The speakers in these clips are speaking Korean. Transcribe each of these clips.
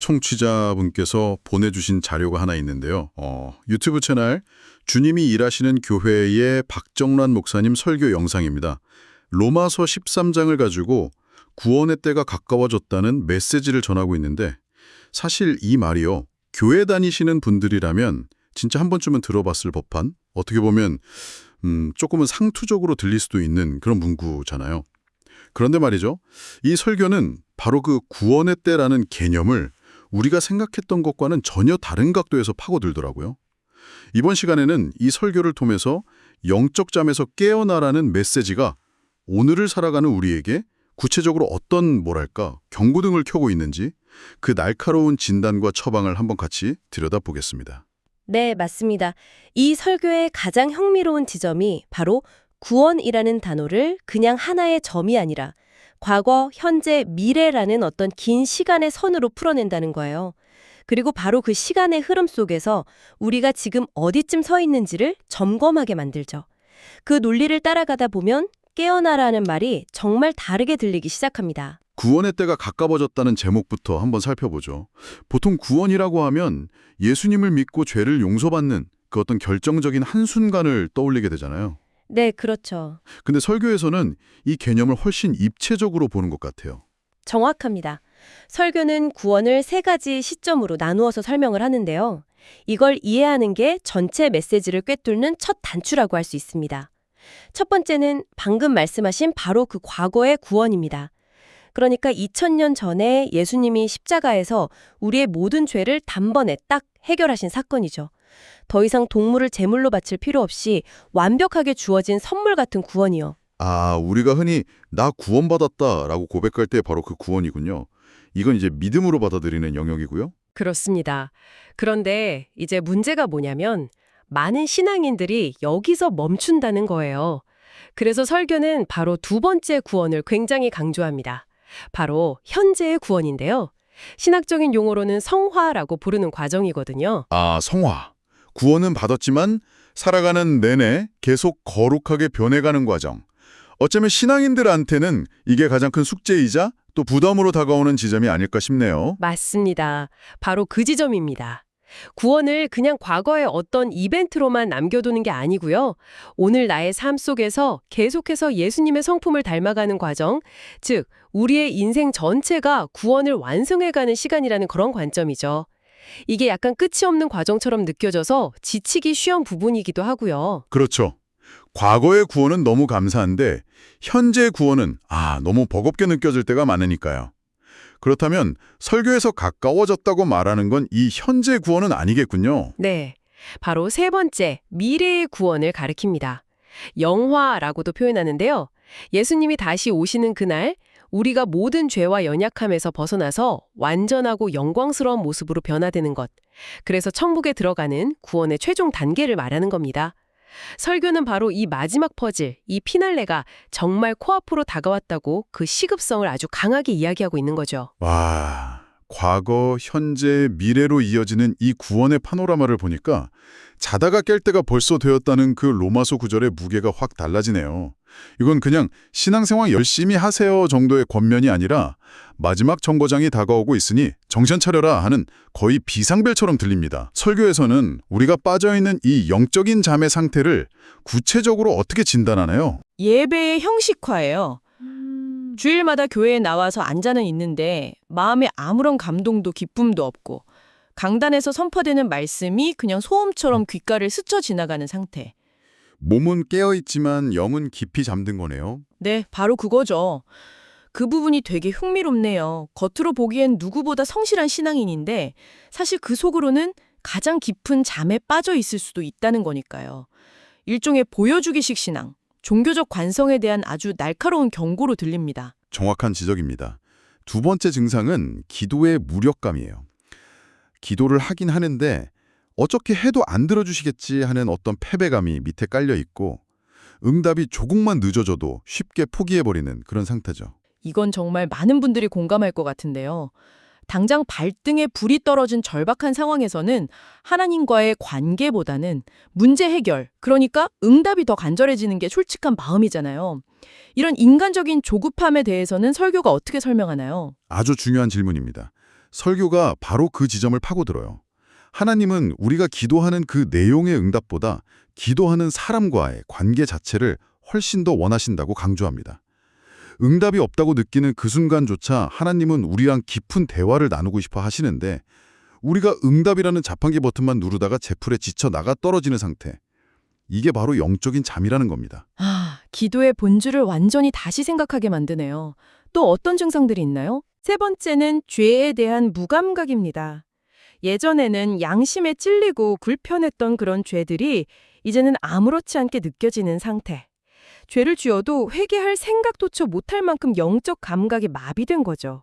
청취자분께서 보내주신 자료가 하나 있는데요. 유튜브 채널 주님이 일하시는 교회의 박정란 목사님 설교 영상입니다. 로마서 13장을 가지고 구원의 때가 가까워졌다는 메시지를 전하고 있는데 사실 이 말이요. 교회 다니시는 분들이라면 진짜 한 번쯤은 들어봤을 법한 어떻게 보면 조금은 상투적으로 들릴 수도 있는 그런 문구잖아요. 그런데 말이죠. 이 설교는 바로 그 구원의 때라는 개념을 우리가 생각했던 것과는 전혀 다른 각도에서 파고들더라고요. 이번 시간에는 이 설교를 통해서 영적 잠에서 깨어나라는 메시지가 오늘을 살아가는 우리에게 구체적으로 어떤 경고등을 켜고 있는지 그 날카로운 진단과 처방을 한번 같이 들여다보겠습니다. 네, 맞습니다. 이 설교의 가장 흥미로운 지점이 바로 구원이라는 단어를 그냥 하나의 점이 아니라 과거, 현재, 미래라는 어떤 긴 시간의 선으로 풀어낸다는 거예요. 그리고 바로 그 시간의 흐름 속에서 우리가 지금 어디쯤 서 있는지를 점검하게 만들죠. 그 논리를 따라가다 보면 깨어나라는 말이 정말 다르게 들리기 시작합니다. 구원의 때가 가까워졌다는 제목부터 한번 살펴보죠. 보통 구원이라고 하면 예수님을 믿고 죄를 용서받는 그 어떤 결정적인 한순간을 떠올리게 되잖아요. 네, 그렇죠. 근데 설교에서는 이 개념을 훨씬 입체적으로 보는 것 같아요. 정확합니다. 설교는 구원을 세 가지 시점으로 나누어서 설명을 하는데요. 이걸 이해하는 게 전체 메시지를 꿰뚫는 첫 단추라고 할 수 있습니다. 첫 번째는 방금 말씀하신 바로 그 과거의 구원입니다. 그러니까 2000년 전에 예수님이 십자가에서 우리의 모든 죄를 단번에 딱 해결하신 사건이죠. 더 이상 동물을 제물로 바칠 필요 없이 완벽하게 주어진 선물 같은 구원이요. 우리가 흔히 나 구원받았다라고 고백할 때 바로 그 구원이군요. 이건 이제 믿음으로 받아들이는 영역이고요. 그렇습니다. 그런데 이제 문제가 뭐냐면 많은 신앙인들이 여기서 멈춘다는 거예요. 그래서 설교는 바로 두 번째 구원을 굉장히 강조합니다. 바로 현재의 구원인데요. 신학적인 용어로는 성화라고 부르는 과정이거든요. 성화. 구원은 받았지만 살아가는 내내 계속 거룩하게 변해가는 과정. 어쩌면 신앙인들한테는 이게 가장 큰 숙제이자 또 부담으로 다가오는 지점이 아닐까 싶네요. 맞습니다. 바로 그 지점입니다. 구원을 그냥 과거의 어떤 이벤트로만 남겨두는 게 아니고요. 오늘 나의 삶 속에서 계속해서 예수님의 성품을 닮아가는 과정, 즉 우리의 인생 전체가 구원을 완성해가는 시간이라는 그런 관점이죠. 이게 약간 끝이 없는 과정처럼 느껴져서 지치기 쉬운 부분이기도 하고요. 그렇죠. 과거의 구원은 너무 감사한데 현재의 구원은 너무 버겁게 느껴질 때가 많으니까요. 그렇다면 설교에서 가까워졌다고 말하는 건 이 현재 구원은 아니겠군요. 네, 바로 세 번째, 미래의 구원을 가리킵니다. 영화라고도 표현하는데요. 예수님이 다시 오시는 그날 우리가 모든 죄와 연약함에서 벗어나서 완전하고 영광스러운 모습으로 변화되는 것. 그래서 천국에 들어가는 구원의 최종 단계를 말하는 겁니다. 설교는 바로 이 마지막 퍼즐, 이 피날레가 정말 코앞으로 다가왔다고 그 시급성을 아주 강하게 이야기하고 있는 거죠. 와, 과거, 현재, 미래로 이어지는 이 구원의 파노라마를 보니까 자다가 깰 때가 벌써 되었다는 그 로마서 구절의 무게가 확 달라지네요. 이건 그냥 신앙생활 열심히 하세요 정도의 권면이 아니라 마지막 정거장이 다가오고 있으니 정신 차려라 하는 거의 비상벨처럼 들립니다. 설교에서는 우리가 빠져있는 이 영적인 잠의 상태를 구체적으로 어떻게 진단하나요? 예배의 형식화예요. 주일마다 교회에 나와서 앉아는 있는데 마음에 아무런 감동도 기쁨도 없고 강단에서 선포되는 말씀이 그냥 소음처럼 귓가를 스쳐 지나가는 상태. 몸은 깨어있지만 영은 깊이 잠든 거네요. 네, 바로 그거죠. 그 부분이 되게 흥미롭네요. 겉으로 보기엔 누구보다 성실한 신앙인인데 사실 그 속으로는 가장 깊은 잠에 빠져 있을 수도 있다는 거니까요. 일종의 보여주기식 신앙, 종교적 관성에 대한 아주 날카로운 경고로 들립니다. 정확한 지적입니다. 두 번째 증상은 기도의 무력감이에요. 기도를 하긴 하는데 어떻게 해도 안 들어주시겠지 하는 어떤 패배감이 밑에 깔려 있고 응답이 조금만 늦어져도 쉽게 포기해버리는 그런 상태죠. 이건 정말 많은 분들이 공감할 것 같은데요. 당장 발등에 불이 떨어진 절박한 상황에서는 하나님과의 관계보다는 문제 해결, 그러니까 응답이 더 간절해지는 게 솔직한 마음이잖아요. 이런 인간적인 조급함에 대해서는 설교가 어떻게 설명하나요? 아주 중요한 질문입니다. 설교가 바로 그 지점을 파고들어요. 하나님은 우리가 기도하는 그 내용의 응답보다 기도하는 사람과의 관계 자체를 훨씬 더 원하신다고 강조합니다. 응답이 없다고 느끼는 그 순간조차 하나님은 우리랑 깊은 대화를 나누고 싶어 하시는데 우리가 응답이라는 자판기 버튼만 누르다가 제풀에 지쳐 나가 떨어지는 상태. 이게 바로 영적인 잠이라는 겁니다. 아, 기도의 본질을 완전히 다시 생각하게 만드네요. 또 어떤 증상들이 있나요? 세 번째는 죄에 대한 무감각입니다. 예전에는 양심에 찔리고 불편했던 그런 죄들이 이제는 아무렇지 않게 느껴지는 상태. 죄를 지어도 회개할 생각조차 못할 만큼 영적 감각이 마비된 거죠.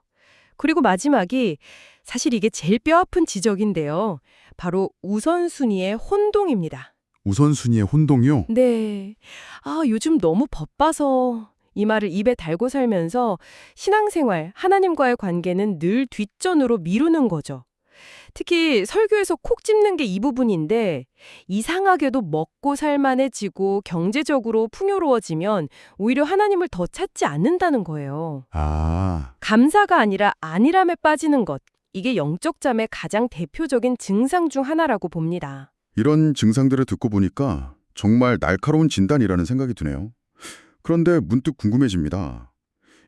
그리고 마지막이 사실 이게 제일 뼈아픈 지적인데요. 바로 우선순위의 혼동입니다. 우선순위의 혼동이요? 네. 아, 요즘 너무 바빠서 이 말을 입에 달고 살면서 신앙생활, 하나님과의 관계는 늘 뒷전으로 미루는 거죠. 특히 설교에서 콕 집는 게 이 부분인데 이상하게도 먹고 살만해지고 경제적으로 풍요로워지면 오히려 하나님을 더 찾지 않는다는 거예요. 아, 감사가 아니라 안일함에 빠지는 것. 이게 영적 잠의 가장 대표적인 증상 중 하나라고 봅니다. 이런 증상들을 듣고 보니까 정말 날카로운 진단이라는 생각이 드네요. 그런데 문득 궁금해집니다.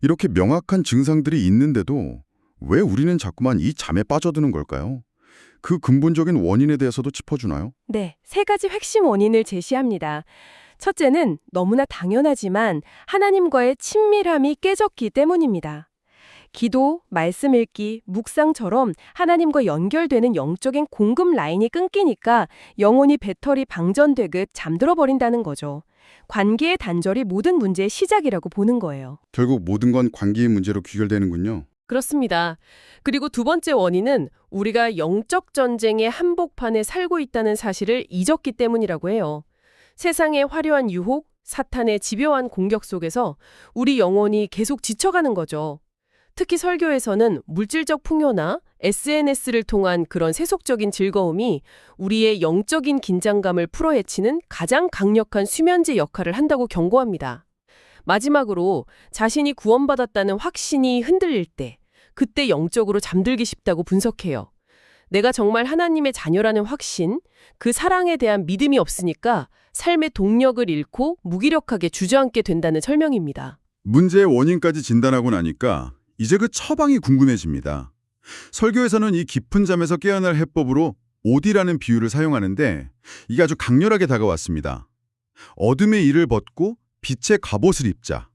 이렇게 명확한 증상들이 있는데도 왜 우리는 자꾸만 이 잠에 빠져드는 걸까요? 그 근본적인 원인에 대해서도 짚어주나요? 네, 세 가지 핵심 원인을 제시합니다. 첫째는 너무나 당연하지만 하나님과의 친밀함이 깨졌기 때문입니다. 기도, 말씀 읽기, 묵상처럼 하나님과 연결되는 영적인 공급 라인이 끊기니까 영혼이 배터리 방전되듯 잠들어 버린다는 거죠. 관계의 단절이 모든 문제의 시작이라고 보는 거예요. 결국 모든 건 관계의 문제로 귀결되는군요. 그렇습니다. 그리고 두 번째 원인은 우리가 영적 전쟁의 한복판에 살고 있다는 사실을 잊었기 때문이라고 해요. 세상의 화려한 유혹, 사탄의 집요한 공격 속에서 우리 영혼이 계속 지쳐가는 거죠. 특히 설교에서는 물질적 풍요나 SNS를 통한 그런 세속적인 즐거움이 우리의 영적인 긴장감을 풀어헤치는 가장 강력한 수면제 역할을 한다고 경고합니다. 마지막으로 자신이 구원받았다는 확신이 흔들릴 때, 그때 영적으로 잠들기 쉽다고 분석해요. 내가 정말 하나님의 자녀라는 확신, 그 사랑에 대한 믿음이 없으니까 삶의 동력을 잃고 무기력하게 주저앉게 된다는 설명입니다. 문제의 원인까지 진단하고 나니까 이제 그 처방이 궁금해집니다. 설교에서는 이 깊은 잠에서 깨어날 해법으로 오디라는 비유를 사용하는데 이게 아주 강렬하게 다가왔습니다. 어둠의 일을 벗고 빛의 갑옷을 입자.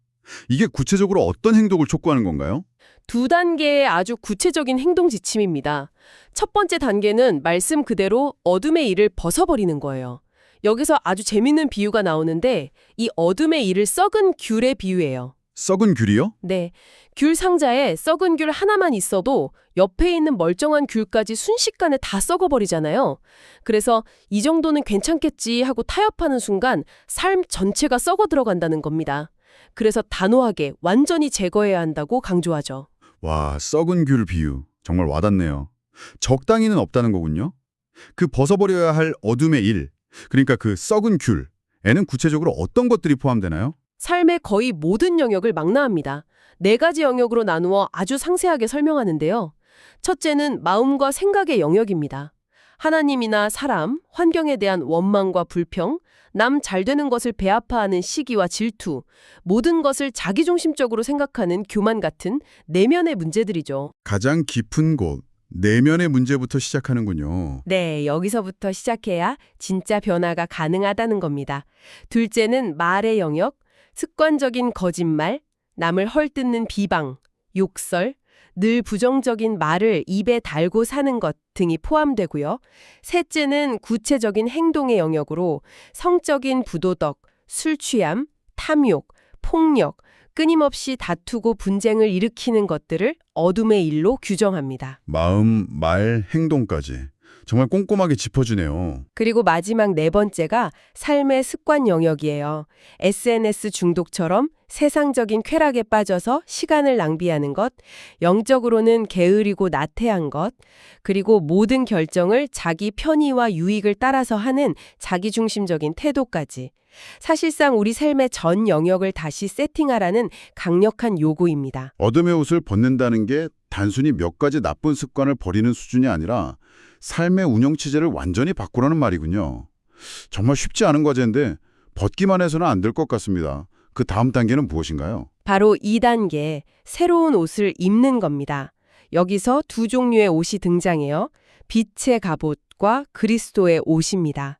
이게 구체적으로 어떤 행동을 촉구하는 건가요? 두 단계의 아주 구체적인 행동 지침입니다. 첫 번째 단계는 말씀 그대로 어둠의 일을 벗어버리는 거예요. 여기서 아주 재밌는 비유가 나오는데 이 어둠의 일을 썩은 귤에 비유해요. 썩은 귤이요? 네, 귤 상자에 썩은 귤 하나만 있어도 옆에 있는 멀쩡한 귤까지 순식간에 다 썩어버리잖아요. 그래서 이 정도는 괜찮겠지 하고 타협하는 순간 삶 전체가 썩어 들어간다는 겁니다. 그래서 단호하게 완전히 제거해야 한다고 강조하죠. 와, 썩은 귤 비유. 정말 와닿네요. 적당히는 없다는 거군요. 그 벗어버려야 할 어둠의 일, 그러니까 그 썩은 귤에는 구체적으로 어떤 것들이 포함되나요? 삶의 거의 모든 영역을 망라합니다. 4가지 영역으로 나누어 아주 상세하게 설명하는데요. 첫째는 마음과 생각의 영역입니다. 하나님이나 사람, 환경에 대한 원망과 불평, 남 잘 되는 것을 배아파하는 시기와 질투, 모든 것을 자기중심적으로 생각하는 교만 같은 내면의 문제들이죠. 가장 깊은 곳, 내면의 문제부터 시작하는군요. 네, 여기서부터 시작해야 진짜 변화가 가능하다는 겁니다. 둘째는 말의 영역, 습관적인 거짓말, 남을 헐뜯는 비방, 욕설, 늘 부정적인 말을 입에 달고 사는 것 등이 포함되고요. 셋째는 구체적인 행동의 영역으로 성적인 부도덕, 술 취함, 탐욕, 폭력, 끊임없이 다투고 분쟁을 일으키는 것들을 어둠의 일로 규정합니다. 마음, 말, 행동까지 정말 꼼꼼하게 짚어주네요. 그리고 마지막 네 번째가 삶의 습관 영역이에요. SNS 중독처럼 세상적인 쾌락에 빠져서 시간을 낭비하는 것, 영적으로는 게으르고 나태한 것, 그리고 모든 결정을 자기 편의와 유익을 따라서 하는 자기중심적인 태도까지. 사실상 우리 삶의 전 영역을 다시 세팅하라는 강력한 요구입니다. 어둠의 옷을 벗는다는 게 단순히 몇 가지 나쁜 습관을 버리는 수준이 아니라 삶의 운영 체제를 완전히 바꾸라는 말이군요. 정말 쉽지 않은 과제인데 벗기만 해서는 안 될 것 같습니다. 그 다음 단계는 무엇인가요? 바로 2단계, 새로운 옷을 입는 겁니다. 여기서 두 종류의 옷이 등장해요. 빛의 갑옷과 그리스도의 옷입니다.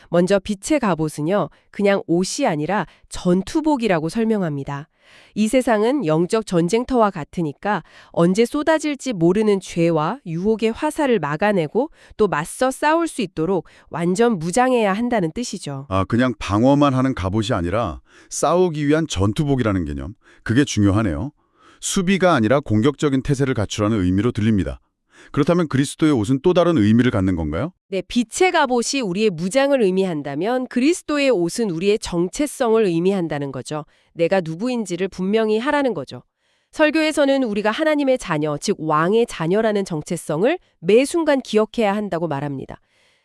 먼저 빛의 갑옷은요, 그냥 옷이 아니라 전투복이라고 설명합니다. 이 세상은 영적 전쟁터와 같으니까 언제 쏟아질지 모르는 죄와 유혹의 화살을 막아내고 또 맞서 싸울 수 있도록 완전 무장해야 한다는 뜻이죠. 그냥 방어만 하는 갑옷이 아니라 싸우기 위한 전투복이라는 개념. 그게 중요하네요. 수비가 아니라 공격적인 태세를 갖추라는 의미로 들립니다. 그렇다면 그리스도의 옷은 또 다른 의미를 갖는 건가요? 네, 빛의 갑옷이 우리의 무장을 의미한다면 그리스도의 옷은 우리의 정체성을 의미한다는 거죠. 내가 누구인지를 분명히 하라는 거죠. 설교에서는 우리가 하나님의 자녀, 즉 왕의 자녀라는 정체성을 매 순간 기억해야 한다고 말합니다.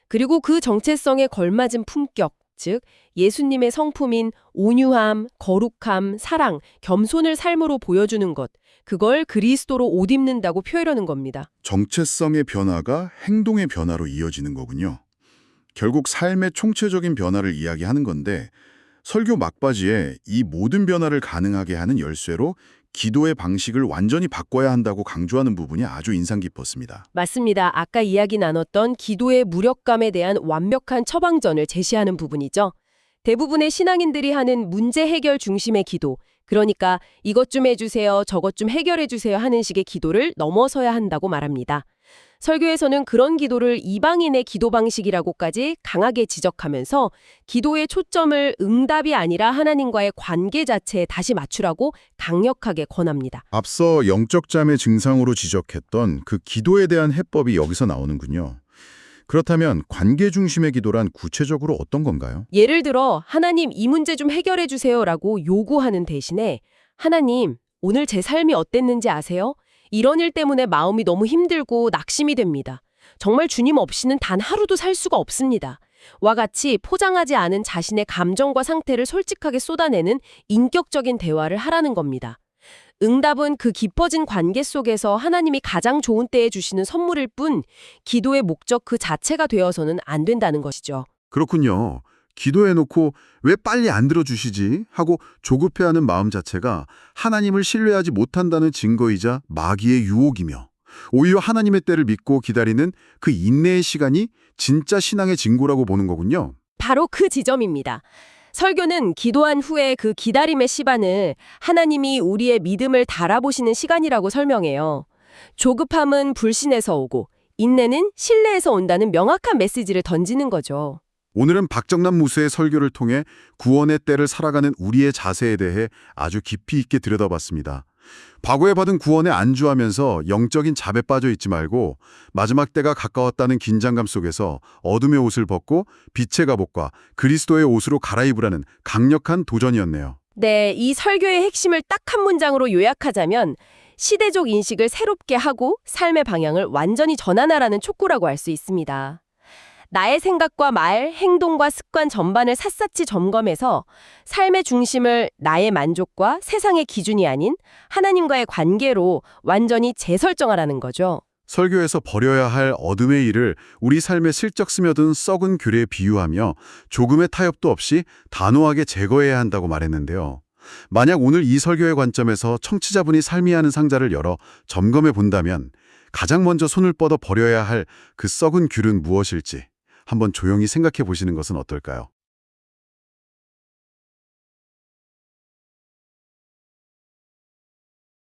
그리고 그 정체성에 걸맞은 품격, 즉 예수님의 성품인 온유함, 거룩함, 사랑, 겸손을 삶으로 보여주는 것, 그걸 그리스도로 옷 입는다고 표현하는 겁니다. 정체성의 변화가 행동의 변화로 이어지는 거군요. 결국 삶의 총체적인 변화를 이야기하는 건데 설교 막바지에 이 모든 변화를 가능하게 하는 열쇠로 기도의 방식을 완전히 바꿔야 한다고 강조하는 부분이 아주 인상 깊었습니다. 맞습니다. 아까 이야기 나눴던 기도의 무력감에 대한 완벽한 처방전을 제시하는 부분이죠. 대부분의 신앙인들이 하는 문제 해결 중심의 기도, 그러니까 이것 좀 해주세요, 저것 좀 해결해주세요 하는 식의 기도를 넘어서야 한다고 말합니다. 설교에서는 그런 기도를 이방인의 기도 방식이라고까지 강하게 지적하면서 기도의 초점을 응답이 아니라 하나님과의 관계 자체에 다시 맞추라고 강력하게 권합니다. 앞서 영적 잠의 증상으로 지적했던 그 기도에 대한 해법이 여기서 나오는군요. 그렇다면 관계 중심의 기도란 구체적으로 어떤 건가요? 예를 들어 하나님 이 문제 좀 해결해 주세요라고 요구하는 대신에 하나님 오늘 제 삶이 어땠는지 아세요? 이런 일 때문에 마음이 너무 힘들고 낙심이 됩니다. 정말 주님 없이는 단 하루도 살 수가 없습니다. 와 같이 포장하지 않은 자신의 감정과 상태를 솔직하게 쏟아내는 인격적인 대화를 하라는 겁니다. 응답은 그 깊어진 관계 속에서 하나님이 가장 좋은 때에 주시는 선물일 뿐 기도의 목적 그 자체가 되어서는 안 된다는 것이죠. 그렇군요. 기도해놓고 왜 빨리 안 들어주시지 하고 조급해하는 마음 자체가 하나님을 신뢰하지 못한다는 증거이자 마귀의 유혹이며 오히려 하나님의 때를 믿고 기다리는 그 인내의 시간이 진짜 신앙의 증거라고 보는 거군요. 바로 그 지점입니다. 설교는 기도한 후에 그 기다림의 시간을 하나님이 우리의 믿음을 달아보시는 시간이라고 설명해요. 조급함은 불신에서 오고 인내는 신뢰에서 온다는 명확한 메시지를 던지는 거죠. 오늘은 박정남 무수의 설교를 통해 구원의 때를 살아가는 우리의 자세에 대해 아주 깊이 있게 들여다봤습니다. 과거에 받은 구원에 안주하면서 영적인 잡에 빠져 있지 말고 마지막 때가 가까웠다는 긴장감 속에서 어둠의 옷을 벗고 빛의 갑옷과 그리스도의 옷으로 갈아입으라는 강력한 도전이었네요. 네, 이 설교의 핵심을 딱 한 문장으로 요약하자면 시대적 인식을 새롭게 하고 삶의 방향을 완전히 전환하라는 촉구라고 할 수 있습니다. 나의 생각과 말, 행동과 습관 전반을 샅샅이 점검해서 삶의 중심을 나의 만족과 세상의 기준이 아닌 하나님과의 관계로 완전히 재설정하라는 거죠. 설교에서 버려야 할 어둠의 일을 우리 삶에 슬쩍 스며든 썩은 귤에 비유하며 조금의 타협도 없이 단호하게 제거해야 한다고 말했는데요. 만약 오늘 이 설교의 관점에서 청취자분이 삶이 하는 상자를 열어 점검해 본다면 가장 먼저 손을 뻗어 버려야 할 그 썩은 귤은 무엇일지 한번 조용히 생각해 보시는 것은 어떨까요?